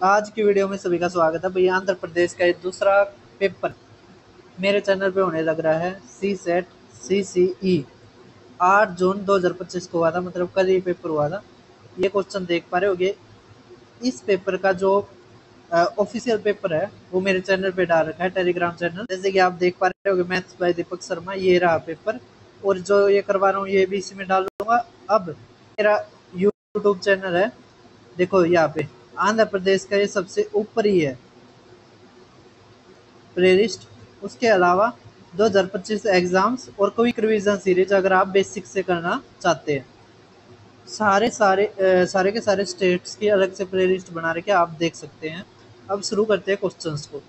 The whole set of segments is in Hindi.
आज की वीडियो में सभी का स्वागत है भैया। आंध्र प्रदेश का एक दूसरा पेपर मेरे चैनल पे होने लग रहा है। सी सेट CCE 8 जून 2025 को हुआ था, मतलब कल ये पेपर हुआ था। ये क्वेश्चन देख पा रहे होगे। इस पेपर का जो ऑफिशियल पेपर है वो मेरे चैनल पे डाल रखा है, टेलीग्राम चैनल। जैसे कि आप देख पा रहे होगे, मैथ्स बाय दीपक शर्मा, ये रहा पेपर। और जो ये करवा रहा हूँ ये भी इसी में डाल दूंगा। अब मेरा यूट्यूब चैनल है, देखो यहाँ पे आंध्र प्रदेश का ये सबसे ऊपर ही है प्लेलिस्ट। उसके अलावा 2025 एग्जाम्स और क्विक रिवीजन सीरीज अगर आप बेसिक से करना चाहते हैं। सारे के सारे स्टेट्स की अलग से प्लेलिस्ट बना रखे आप देख सकते हैं। अब शुरू करते हैं क्वेश्चंस को।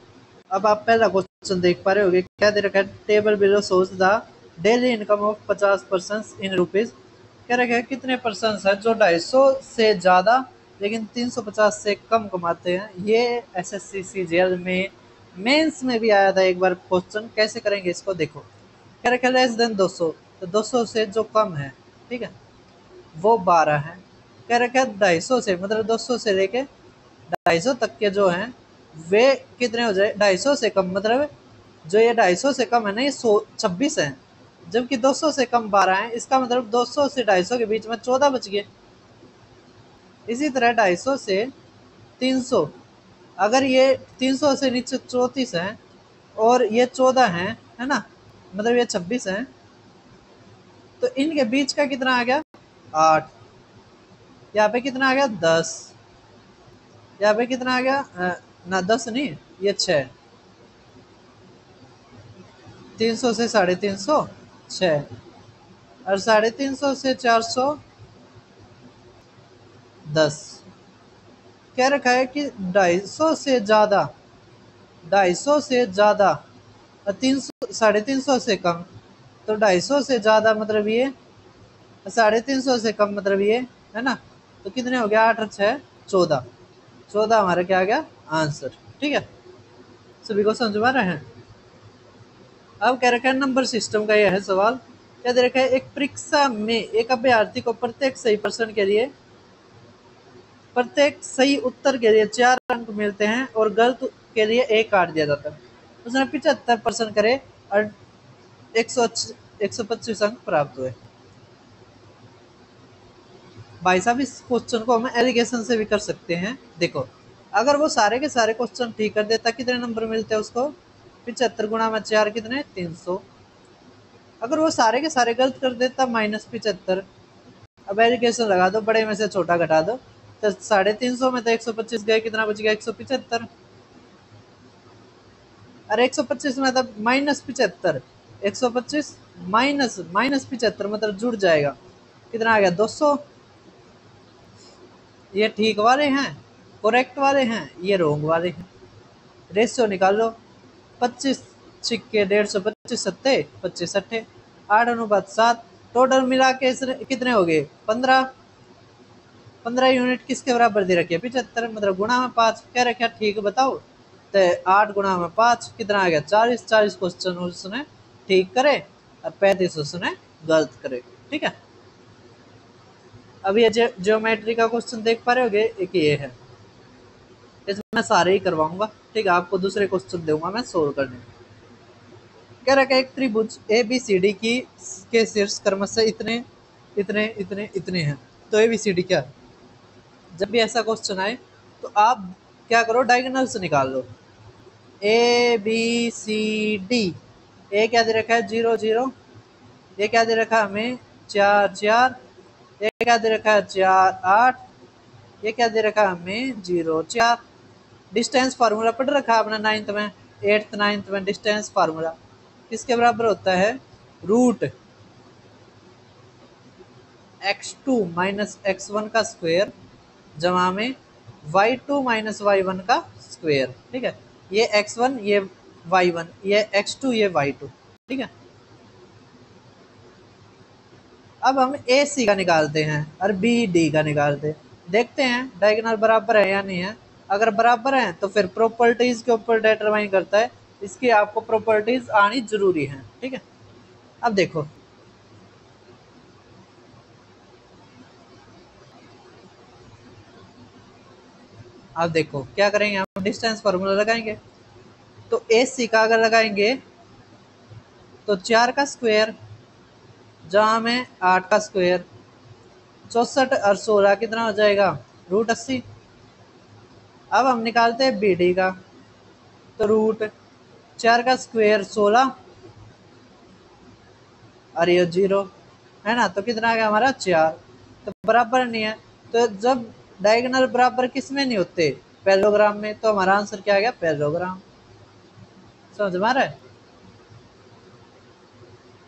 अब आप पहला क्वेश्चन देख पा रहे होगे, क्या दे रखा है? Table below shows the daily income of 50% in rupees. क्या रखा है कितने परसेंट है जो 250 से ज्यादा लेकिन 350 से कम कमाते हैं। ये SSC CGL में मेंस में भी आया था एक बार क्वेश्चन। कैसे करेंगे इसको, देखो। क्या रखा है? लेस देन 200, तो 200 से जो कम है, ठीक है, वो 12 है। क्या रखा है? 250 से, मतलब 200 से लेके 250 तक के जो हैं वे कितने हो जाए? 250 से कम, मतलब जो ये 250 से कम है ना, ये 26 है। जबकि 200 से कम 12 है, इसका मतलब 200 से 250 के बीच में 14 बच गए। इसी तरह 250 से 300, अगर ये 300 से नीचे 34 है और ये 14 है ना, मतलब ये 26 है, तो इनके बीच का कितना आ गया? 8। यहाँ पे कितना आ गया? 10। यहाँ पे कितना आ गया? ना 10 नहीं, ये 6। 300 से 350 6, और 350 से 410। क्या रखा है कि 250 से ज्यादा, 250 से ज्यादा और 300 350 से कम। तो 250 से ज्यादा मतलब ये, 350 से कम मतलब ये, है ना। तो कितने हो गया? 8 और 6 14। 14 हमारा क्या आ गया? आंसर। ठीक है, सभी को समझ में आ रहा है। अब कह रखा है नंबर सिस्टम का यह है सवाल। क्या दे रखा है? एक परीक्षा में एक अभ्यर्थी को प्रत्येक सही उत्तर के लिए 4 अंक मिलते हैं और गलत के लिए 1 काट दिया जाता है। उसने 75% करे और 125 अंक प्राप्त हुए। भाई साहब, इस क्वेश्चन को हम एलिगेशन से भी कर सकते हैं। देखो, अगर वो सारे के सारे क्वेश्चन ठीक कर देता, कितने नंबर मिलते हैं उसको? 75 गुणा में 4 कितने? 300। अगर वो सारे के सारे गलत कर देता, -75। अब एलिगेशन लगा दो, बड़े में से छोटा घटा दो, तो 350 में तो 125 गए, कितना बच गया? 175। अरे 125 में मतलब -75, 125 माइनस माइनस 75 मतलब जुड़ जाएगा। कितना आ गया? 200। ये ठीक वाले हैं, करेक्ट वाले हैं, ये रॉन्ग वाले हैं। रेशियो निकाल लो। 25 छिक्के 150, 25 सत्ते 25 अट्ठे 8:7। टोटल मिला के कितने हो गए? 15। 15 यूनिट किसके बराबर दे रखी है? 75, मतलब गुणा में 5 क्या रखा? ठीक बताओ। तो 8 गुणा में 5 कितना आ गया? 40। 40 क्वेश्चन उसने ठीक करे और 35 उसने गलत करे। ठीक है, अब ये ज्योमेट्री का क्वेश्चन देख पा रहे होगे, एक ये है। इसमें सारे ही करवाऊंगा, ठीक है। आपको दूसरे क्वेश्चन दूंगा मैं सोल्व करने। कह रहा है एक त्रिभुज ABCD की के शीर्ष क्रमशः इतने इतने इतने इतने हैं। तो ABCD क्या है? जब भी ऐसा क्वेश्चन आए तो आप क्या करो? डायगोनल्स निकाल लो। ABCD। ए क्या दे रखा है? 0 0। ये क्या दे रखा है हमें? 4 4। ये क्या दे रखा है? 4 8। ये क्या दे रखा है हमें? 0 4। डिस्टेंस फार्मूला पढ़ रखा है आपने 9th में, 8th 9th में। डिस्टेंस फार्मूला किसके बराबर होता है? रूट x2 माइनस x1 का स्क्वायर जमा में y2 माइनस y1 का स्क्वायर। ठीक है, ये x1 ये y1, ये x2 ये y2। ठीक है, अब हम AC का निकालते हैं और BD का निकालते हैं। देखते हैं डायगोनल बराबर है या नहीं है। अगर बराबर है तो फिर प्रॉपर्टीज के ऊपर डिटरमाइन करता है। इसकी आपको प्रॉपर्टीज आनी जरूरी है। ठीक है, अब देखो, अब देखो क्या करेंगे, हम डिस्टेंस फार्मूला लगाएंगे। तो AC का अगर लगाएंगे तो 4 का स्क्वायर जहाँ में 8 का स्क्वायर, 64 और 16 कितना हो जाएगा, √80। अब हम निकालते हैं BD का, तो √4 का स्क्वायर 16 और ये 0 है ना, तो कितना आ गया हमारा 4। तो बराबर नहीं है, तो जब डायगोनल बराबर किस में नहीं होते, पैरेललोग्राम में, तो हमारा आंसर क्या आ गया, पैरेललोग्राम। समझ में आ रहा है।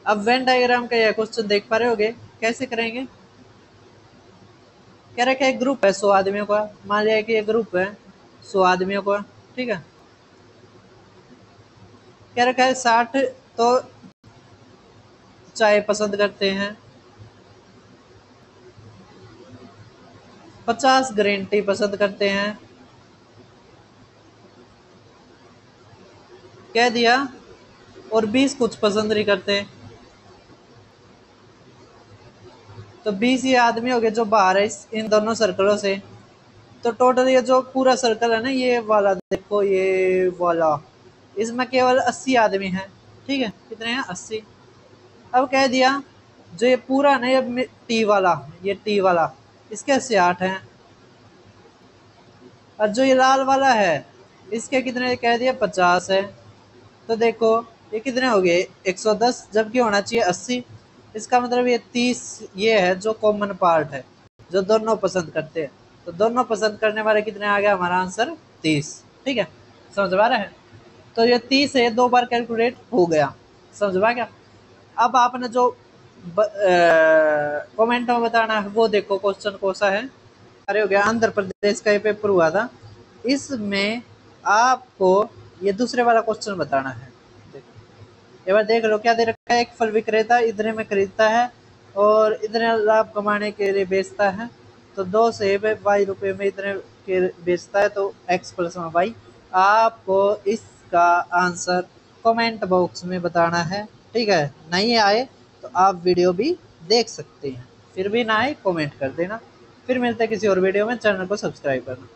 अब वेन डायग्राम का यह क्वेश्चन देख पा रहे होगे, कैसे करेंगे। कह रहे कि एक ग्रुप है 100 आदमियों का, मान लिया कि ये ग्रुप है 100 आदमियों का, ठीक है। कह रखा है 60 तो चाय पसंद करते हैं, 50 ग्रीन टी पसंद करते हैं, कह दिया, और 20 कुछ पसंद नहीं करते। तो 20 ये आदमी हो गए जो बाहर है इन दोनों सर्कलों से। तो टोटल ये जो पूरा सर्कल है ना, ये वाला देखो, ये वाला, इसमें केवल 80 आदमी हैं, ठीक है। कितने हैं, 80। अब कह दिया जो ये पूरा ना, ये टी वाला, ये टी वाला, इसके 80 हैं। और जो ये लाल वाला है इसके कितने कह दिया, 50 है। तो देखो ये कितने हो गए, 110, जबकि होना चाहिए 80। इसका मतलब ये 30 ये है जो कॉमन पार्ट है, जो दोनों पसंद करते हैं। तो दोनों पसंद करने वाले कितने आ गया हमारा आंसर, 30। ठीक है, समझ में आ रहा है। तो ये 30 है, 2 बार कैलकुलेट हो गया, समझ में आ गया। अब आपने जो कमेंट में बताना है वो देखो क्वेश्चन कौन सा है। अरे हो गया, आंध्र प्रदेश का ये पेपर हुआ था, इसमें आपको ये दूसरे वाला क्वेश्चन बताना है। एक बार देख लो क्या दे रखा है, एक फल विक्रेता इतने में खरीदता है और इतने लाभ कमाने के लिए बेचता है। तो 2 सेब ₹Y में इतने के बेचता है, तो x + y। आपको इसका आंसर कमेंट बॉक्स में बताना है, ठीक है। नहीं आए तो आप वीडियो भी देख सकते हैं, फिर भी ना आए कमेंट कर देना। फिर मिलते हैं किसी और वीडियो में, चैनल को सब्सक्राइब करना।